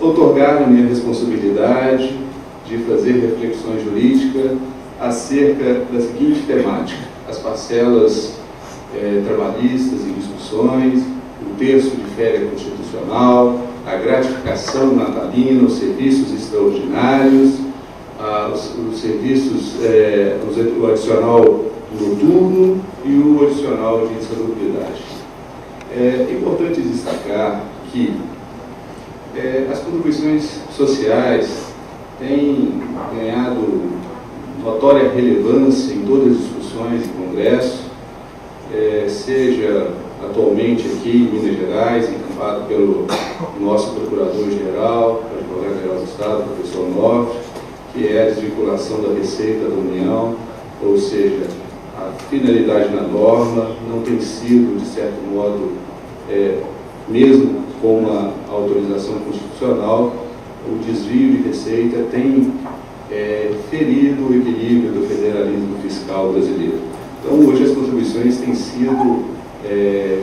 Outorgaram-me a responsabilidade de fazer reflexões jurídicas acerca da seguinte temática: as parcelas trabalhistas em discussões, o terço de férias constitucional, a gratificação natalina, os serviços extraordinários, os serviços, o adicional noturno e o adicional de insalubridade. É importante destacar que as contribuições sociais têm ganhado notória relevância em todas as discussões em Congresso, seja atualmente aqui em Minas Gerais, encampado pelo nosso Procurador-Geral, Advogado-Geral do Estado, professor Norte, que é a desvinculação da Receita da União, ou seja, a finalidade na norma não tem sido, de certo modo, mesmo com uma autorização constitucional, o desvio de receita tem ferido o equilíbrio do federalismo fiscal brasileiro. Então, hoje as contribuições têm sido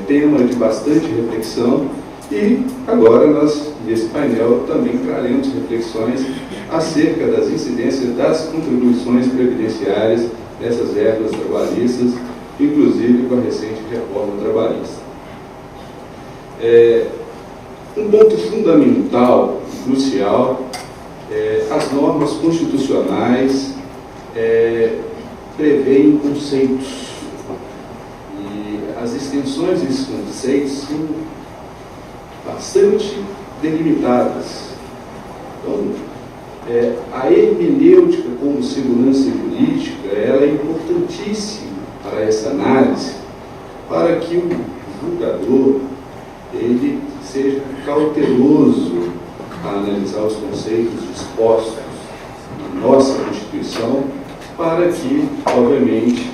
tema de bastante reflexão e agora nós, nesse painel, também traremos reflexões acerca das incidências das contribuições previdenciárias nessas verbas trabalhistas, inclusive com a recente reforma trabalhista. Um ponto fundamental, crucial, as normas constitucionais prevêem conceitos e as extensões desses conceitos são bastante delimitadas. Então, a hermenêutica como segurança jurídica, ela é importantíssima para essa análise, para que o julgador ele seja cauteloso a analisar os conceitos dispostos na nossa Constituição, para que, obviamente,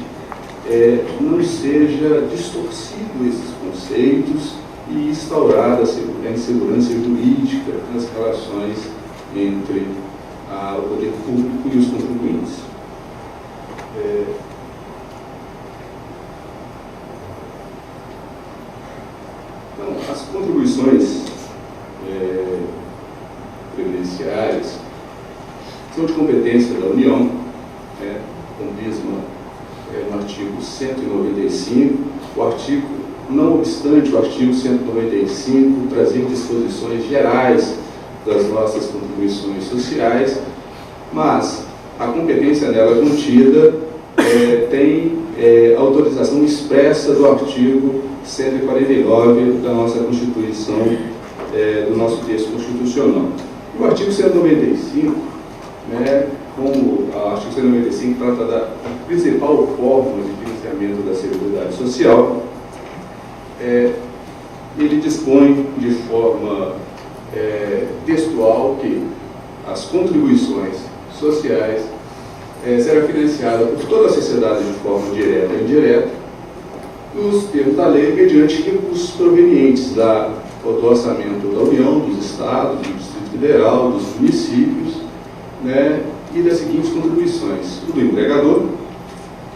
não seja distorcido esses conceitos e instaurada a insegurança jurídica nas relações entre o poder público e os contribuintes. Então, as contribuições previdenciárias são de competência da União, com base no artigo 195, não obstante o artigo 195 trazer disposições gerais das nossas contribuições sociais, mas a competência nela contida tem autorização expressa do artigo 149 da nossa Constituição, do nosso texto constitucional. E o artigo 195, como o artigo 195 trata da principal fórmula de financiamento da Seguridade Social, ele dispõe de forma textual que as contribuições sociais serão financiadas por toda a sociedade de forma direta e indireta, nos termos da lei, mediante recursos provenientes do orçamento da União, dos Estados, do Distrito Federal, dos municípios, e das seguintes contribuições: o do empregador,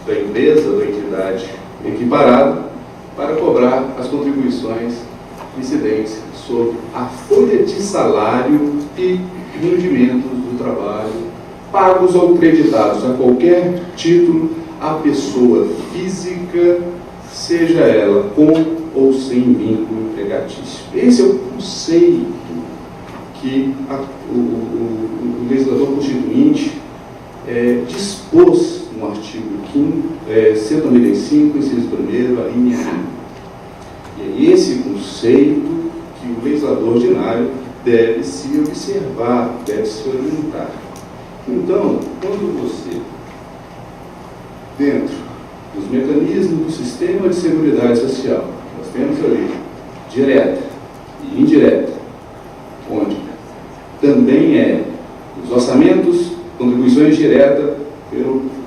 da empresa, da entidade equiparada, para cobrar as contribuições incidentes sobre a folha de salário e rendimentos do trabalho pagos ou creditados a qualquer título à pessoa física, seja ela com ou sem vínculo empregatício. Esse é o conceito que o legislador constituinte dispôs no artigo 195, inciso 1º, a linha I. E é esse conceito que o legislador ordinário deve se observar, deve se orientar. Então, quando você, dentro dos mecanismos do sistema de seguridade social, nós temos ali direta e indireta, onde também os orçamentos, contribuições diretas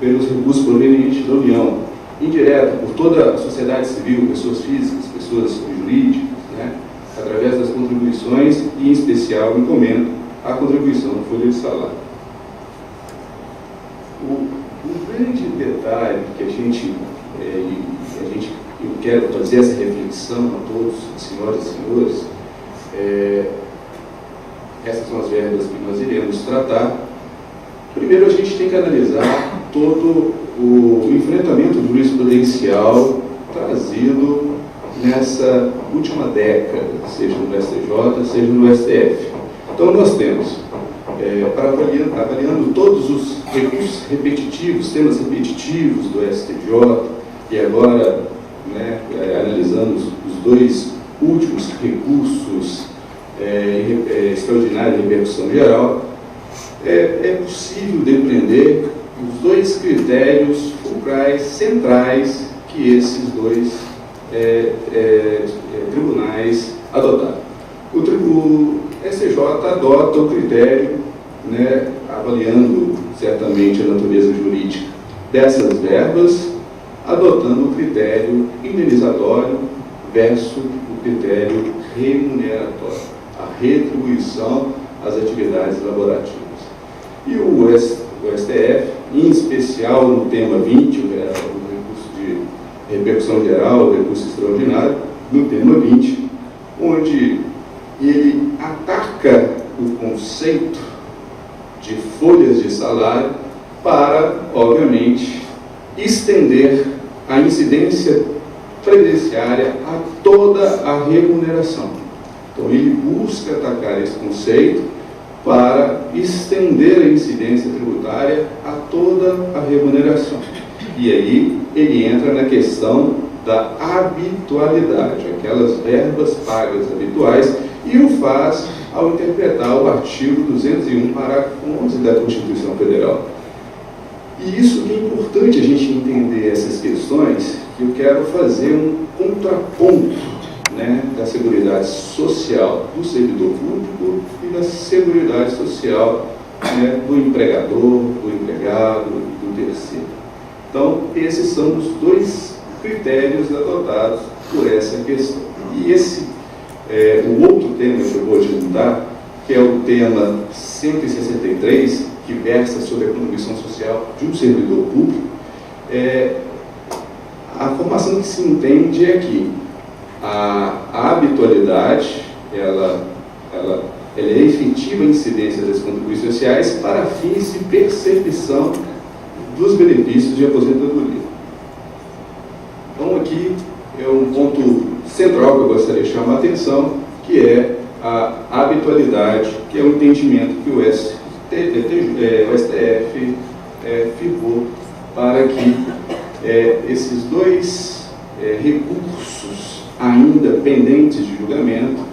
pelos recursos provenientes da União, indireta por toda a sociedade civil, pessoas físicas, pessoas jurídicas, através das contribuições e, em especial, encomenda a contribuição da folha de salário. O grande detalhe que eu quero fazer essa reflexão a todos, senhoras e senhores, essas são as verbas que nós iremos tratar. Primeiro, a gente tem que analisar todo o enfrentamento jurisprudencial trazido nessa última década, seja no STJ, seja no STF. Então, nós temos, avaliando todos os recursos repetitivos, temas repetitivos do STJ, e agora, analisando os dois últimos recursos extraordinários de repercussão geral, é possível depreender os dois critérios fulcrais, centrais, que esses dois tribunais adotaram. O STJ adota o critério, avaliando certamente a natureza jurídica dessas verbas, adotando o critério indenizatório versus o critério remuneratório, a retribuição às atividades laborativas. E o STF, em especial no tema 20, o recurso de repercussão geral, o recurso extraordinário, no tema 20, onde ele ataca o conceito de folhas de salário para, obviamente, estender a incidência previdenciária a toda a remuneração. Então, ele busca atacar esse conceito para estender a incidência tributária a toda a remuneração. E aí, ele entra na questão da habitualidade, aquelas verbas pagas habituais, e o faz ao interpretar o artigo 201, parágrafo 11 da Constituição Federal. E isso que é importante a gente entender essas questões, que eu quero fazer um contraponto da Seguridade Social do servidor público e da Seguridade Social do empregador, do empregado, do terceiro. Então, esses são os dois critérios adotados por essa questão. E o outro tema que eu vou adiantar, que é o tema 163, que versa sobre a contribuição social de um servidor público, a formação que se entende é que a habitualidade, ela é efetiva incidência das contribuições sociais para fins de percepção dos benefícios de aposentadoria. Então, aqui é um ponto central que eu gostaria de chamar a atenção, que é a habitualidade, que é o entendimento que o STF firmou para que esses dois recursos ainda pendentes de julgamento,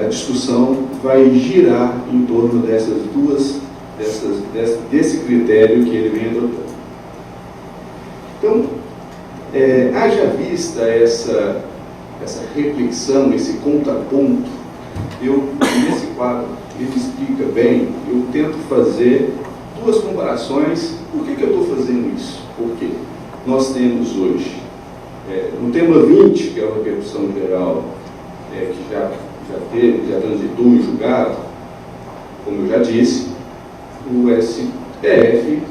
a discussão vai girar em torno desse critério que ele vem adotando. Então, haja vista essa reflexão, esse contraponto, nesse quadro, ele explica bem, eu tento fazer duas comparações. Por que eu estou fazendo isso? Porque nós temos hoje, no tema 20, que é a repercussão geral, que já transitou em julgado, como eu já disse, o STF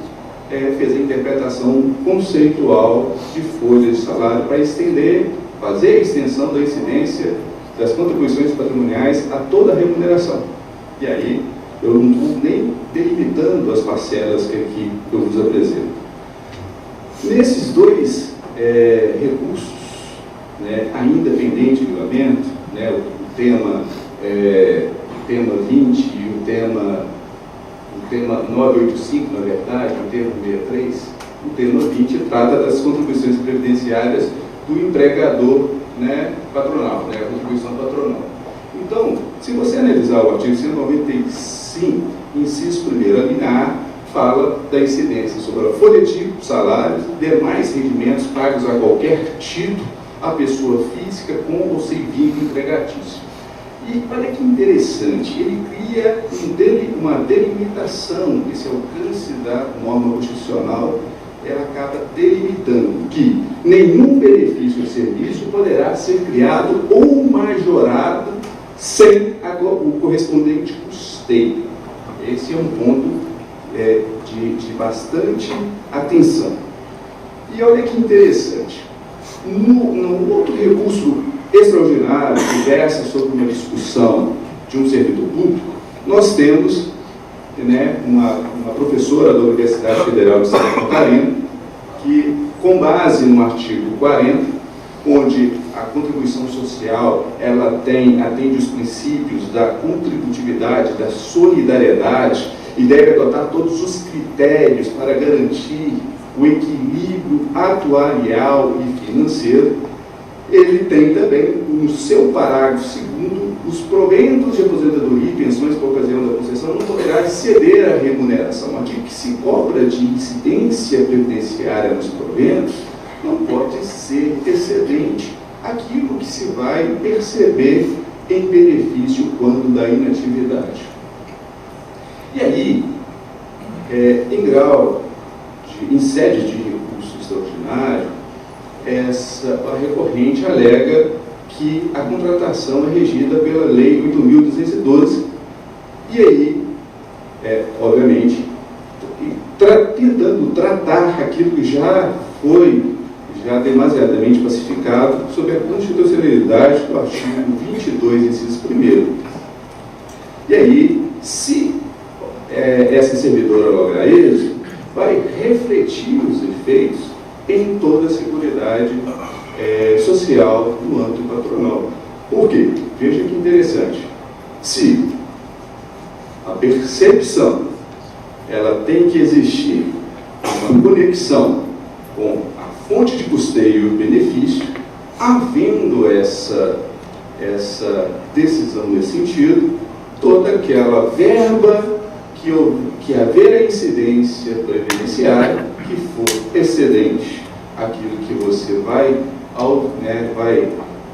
fez a interpretação conceitual de folhas de salário para fazer a extensão da incidência das contribuições patrimoniais a toda a remuneração. E aí, eu não estou nem delimitando as parcelas que aqui eu vos apresento. Nesses dois recursos, ainda pendente de julgamento, o tema 20 e o tema 985, na verdade, o tema 63, o tema 20 trata das contribuições previdenciárias do empregador patronal, a contribuição patronal. Então, se você analisar o artigo 195, inciso 1º, a linha A, fala da incidência sobre a folha tipo, salários, demais rendimentos pagos a qualquer título à pessoa física com ou sem vínculo empregatício. E olha que interessante, ele cria uma delimitação, esse alcance da norma constitucional, ela acaba delimitando que nenhum benefício ou serviço poderá ser criado ou majorado sem o correspondente custeio. Esse é um ponto de bastante atenção. E olha que interessante, no outro recurso extraordinário que versa sobre uma discussão de um servidor público, nós temos, né, uma professora da Universidade Federal de Santa Catarina, que, com base no artigo 40, onde a contribuição social ela atende os princípios da contributividade, da solidariedade, e deve adotar todos os critérios para garantir o equilíbrio atuarial e financeiro. Ele tem também, no seu parágrafo 2º, os proventos de aposentadoria e pensões por ocasião da concessão não poderá exceder a remuneração. Aquilo que se cobra de incidência previdenciária nos proventos não pode ser excedente aquilo que se vai perceber em benefício quando da inatividade. E aí, em sede de recurso extraordinário, a recorrente alega que a contratação é regida pela Lei 8.212, e aí, obviamente, tentando tratar aquilo que já foi demasiadamente pacificado sob a constitucionalidade do artigo 22, inciso 1º. E aí, se essa servidora lograr isso, vai refletir os efeitos em toda a seguridade social no âmbito patronal. Por quê? Veja que interessante. Se a percepção ela tem que existir uma conexão com a fonte de custeio e o benefício, havendo essa decisão nesse sentido, toda aquela verba que haver a incidência previdenciária que for excedente aquilo que você vai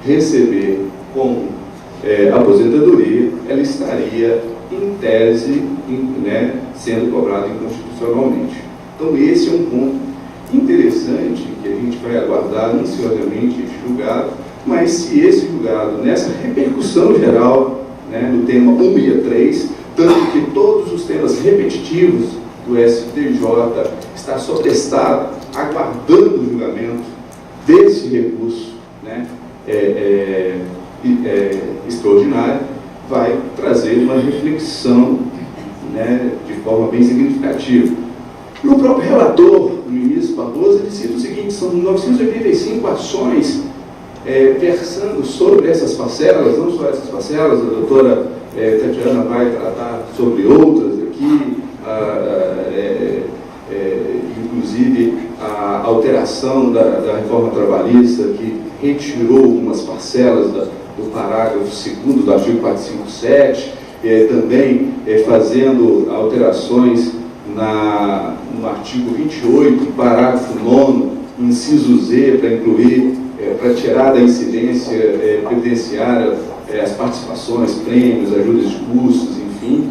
receber como aposentadoria, ela estaria em tese sendo cobrada inconstitucionalmente. Então esse é um ponto interessante que a gente vai aguardar ansiosamente este julgado, mas se esse julgado, nessa repercussão geral do tema 163, tanto que todos os temas repetitivos do STJ está só testado, aguardando o julgamento desse recurso extraordinário, vai trazer uma reflexão de forma bem significativa. E o próprio relator, o ministro Barroso, ele cita o seguinte: são 985 ações versando sobre essas parcelas, não só essas parcelas, a doutora Tatiana vai tratar sobre outras aqui, inclusive a alteração da reforma trabalhista, que retirou algumas parcelas do parágrafo 2º do artigo 457, também fazendo alterações no artigo 28, parágrafo 9º, inciso Z, para incluir, para tirar da incidência previdenciária as participações, prêmios, ajudas de custos, enfim.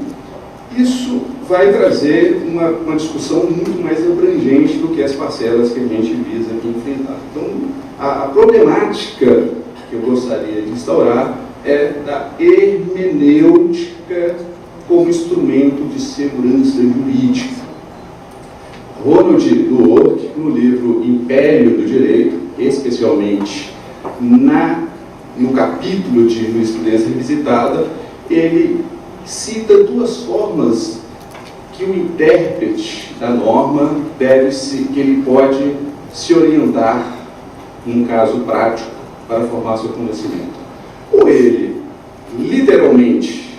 Isso vai trazer uma discussão muito mais abrangente do que as parcelas que a gente visa aqui enfrentar. Então, a problemática que eu gostaria de instaurar é da hermenêutica como instrumento de segurança jurídica. Ronald Dworkin, no livro Império do Direito, especialmente no capítulo de jurisprudência revisitada, ele cita duas formas que o intérprete da norma que ele pode se orientar num caso prático para formar seu conhecimento. Ou ele, literalmente,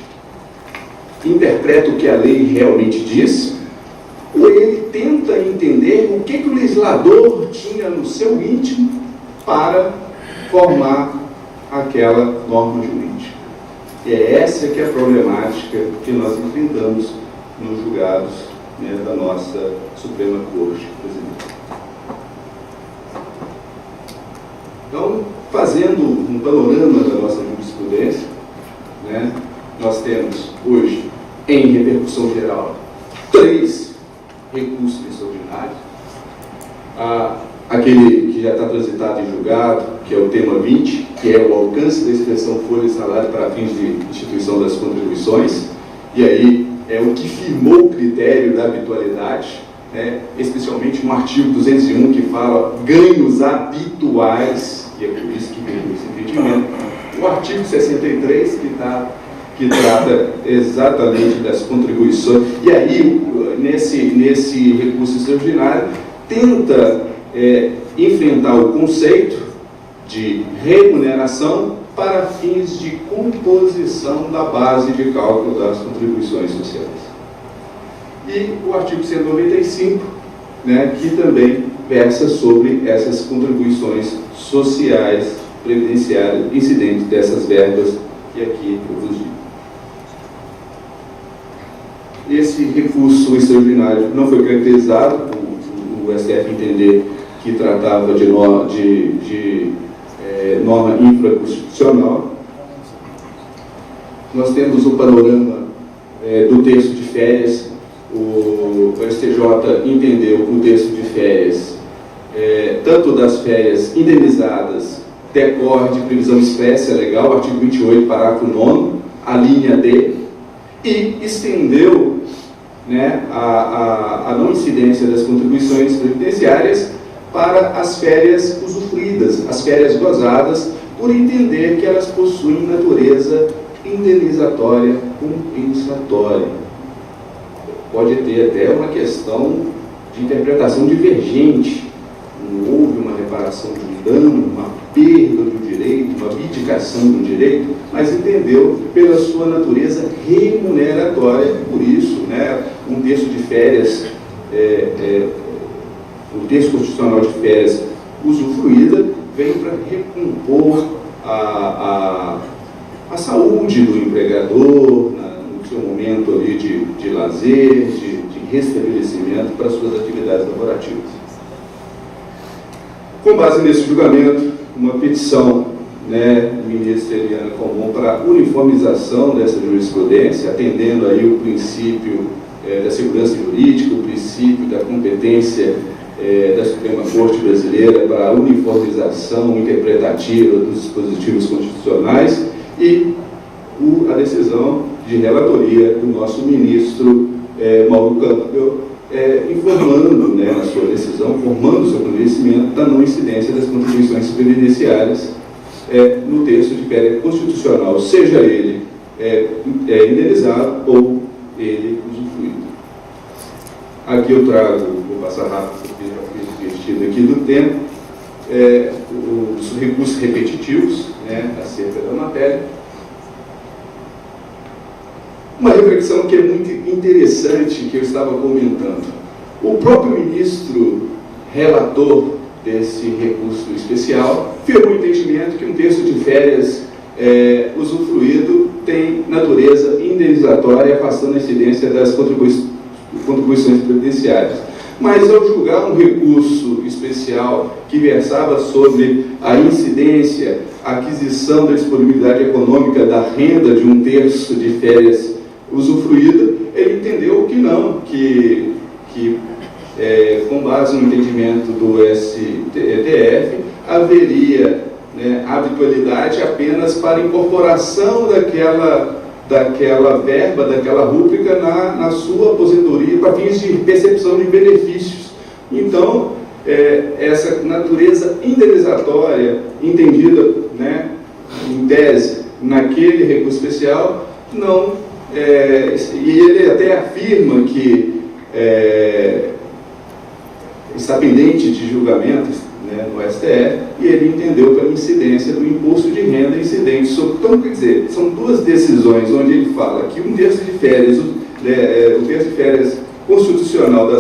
interpreta o que a lei realmente diz, ou ele tenta entender o que o legislador tinha no seu íntimo para formar aquela norma jurídica. E é essa que é a problemática que nós enfrentamos nos julgados da nossa Suprema Corte Brasileira. Então, fazendo um panorama da nossa jurisprudência, nós temos hoje, em repercussão geral, 3 recursos extraordinários. Aquele que já está transitado em julgado, que é o tema 20, que é o alcance da expressão folha de salário para fins de instituição das contribuições, e aí é o que firmou o critério da habitualidade, especialmente no artigo 201, que fala ganhos habituais, e é por isso que vem esse entendimento. O artigo 63, que que trata exatamente das contribuições, e aí, nesse recurso extraordinário, tenta enfrentar o conceito de remuneração para fins de composição da base de cálculo das contribuições sociais. E o artigo 195, né, que também versa sobre essas contribuições sociais previdenciárias incidentes dessas verbas que aqui eu vos digo. Esse recurso extraordinário não foi caracterizado, o STF entender que tratava de norma infraconstitucional. Nós temos o panorama do texto de férias. O STJ entendeu o texto de férias, tanto das férias indenizadas, decorre de previsão expressa legal, artigo 28, parágrafo 9º, a linha D, e estendeu, né, a não incidência das contribuições previdenciárias para as férias usufruídas, as férias gozadas, por entender que elas possuem natureza indenizatória compensatória. Pode ter até uma questão de interpretação divergente. Não houve uma reparação de um dano, uma perda do direito, uma viticação do direito, mas entendeu pela sua natureza remuneratória. Por isso, né, um texto de férias, o texto constitucional de férias usufruída vem para recompor a saúde do empregador, no seu momento ali de lazer, de restabelecimento para suas atividades laborativas. Com base nesse julgamento, uma petição, né, ministra Eliana Calmon, para uniformização dessa jurisprudência, atendendo aí o princípio da segurança jurídica, o princípio da competência da Suprema Corte Brasileira para a uniformização interpretativa dos dispositivos constitucionais e a decisão de relatoria do nosso ministro Mauro Campbell, informando, né, na sua decisão, formando seu conhecimento da não incidência das contribuições previdenciárias no texto de férias constitucional, seja ele indenizado ou ele usufruído. Aqui eu trago, vou passar rápido porque já fui investido aqui do tempo, os recursos repetitivos, né, acerca da matéria. Uma reflexão que é muito interessante, que eu estava comentando. O próprio ministro relator desse recurso especial firmou o entendimento que um texto de férias usufruído tem natureza indenizatória, afastando a incidência das contribuições previdenciárias. Mas, ao julgar um recurso especial que versava sobre a incidência, a aquisição da disponibilidade econômica da renda de um terço de férias usufruída, ele entendeu que não, que com base no entendimento do STF, haveria, né, habitualidade apenas para incorporação daquela verba, daquela rúbrica na sua aposentadoria para fins de percepção de benefícios. Então, essa natureza indenizatória entendida, né, em tese naquele recurso especial, não, e ele até afirma que está pendente de julgamento, né, no STF, e ele entendeu pela incidência do imposto de renda incidente sobre. Então, quer dizer, são duas decisões onde ele fala que um terço de férias, o terço de férias constitucional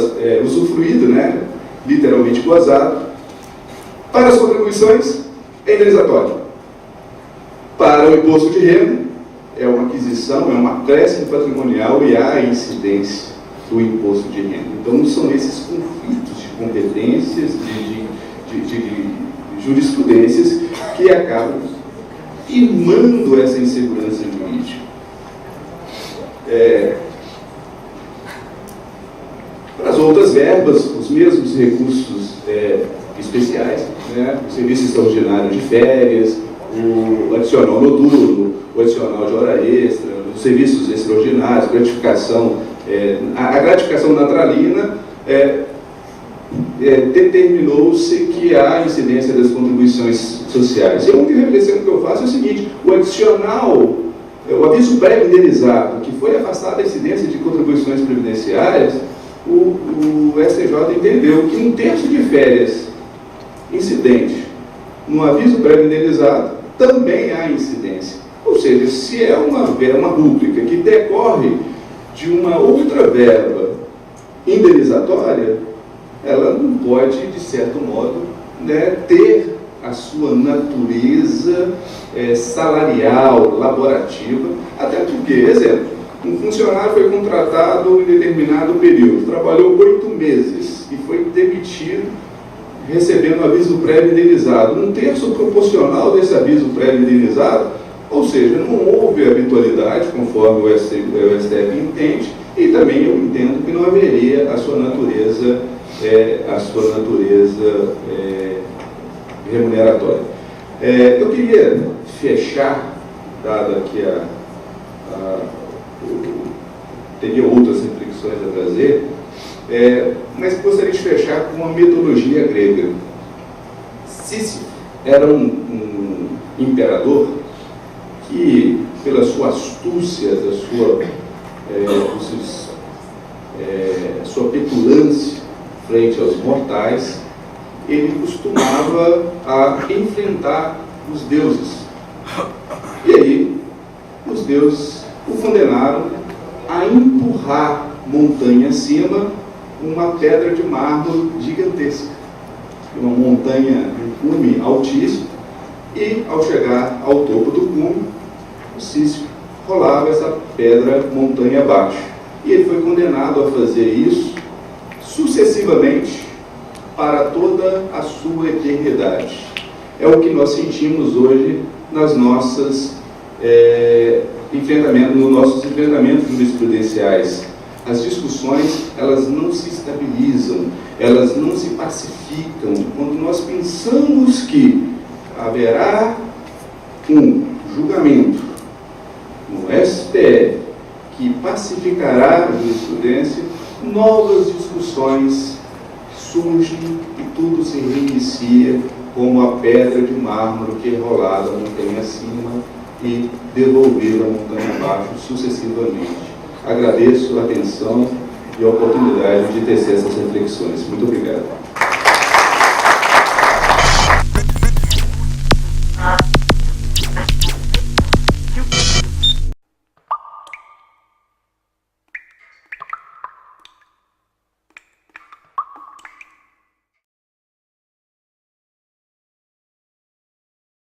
usufruído, né, literalmente gozado, para as contribuições é indenizatório. Para o imposto de renda, é uma aquisição, é um acréscimo patrimonial e há a incidência do imposto de renda. Então, são esses conflitos de competências, de jurisprudências que acabam imando essa insegurança jurídica. Para as outras verbas, os mesmos recursos especiais, né, o serviço extraordinário de férias, o adicional noturno, o adicional de hora extra, os serviços extraordinários, gratificação, a gratificação natalina, determinou-se que há incidência das contribuições sociais. E a única reflexão que eu faço é o seguinte: o adicional o aviso prévio indenizado, que foi afastado a incidência de contribuições previdenciárias, o STJ entendeu que 1/3 de férias incidente no aviso prévio indenizado também há incidência. Ou seja, se é uma rúbrica que decorre de uma outra verba indenizatória, ela não pode, de certo modo, né, ter a sua natureza salarial, laborativa, até porque, exemplo, um funcionário foi contratado em determinado período, trabalhou 8 meses e foi demitido recebendo aviso prévio indenizado. 1/3 proporcional desse aviso prévio indenizado, ou seja, não houve habitualidade, conforme o STF entende, e também eu entendo que não haveria a sua natureza remuneratória. Eu queria fechar, dado aqui teria outras reflexões a trazer, mas gostaria de fechar com uma metodologia grega. Sísifo era um imperador que, pela sua astúcia, sua petulância frente aos mortais, ele costumava a enfrentar os deuses. E aí, os deuses o condenaram a empurrar montanha acima uma pedra de mármore gigantesca, uma montanha, um cume altíssimo, e ao chegar ao topo do cume, o Sísifo rolava essa pedra montanha abaixo. E ele foi condenado a fazer isso sucessivamente para toda a sua eternidade. É o que nós sentimos hoje nos nossos enfrentamentos jurisprudenciais. As discussões, elas não se estabilizam, elas não se pacificam. Quando nós pensamos que haverá um julgamento no STF que pacificará a jurisprudência, novas discussões surgem e tudo se reinicia como a pedra de mármore que é rolada a montanha acima e devolvida a montanha abaixo sucessivamente. Agradeço a atenção e a oportunidade de tecer essas reflexões. Muito obrigado.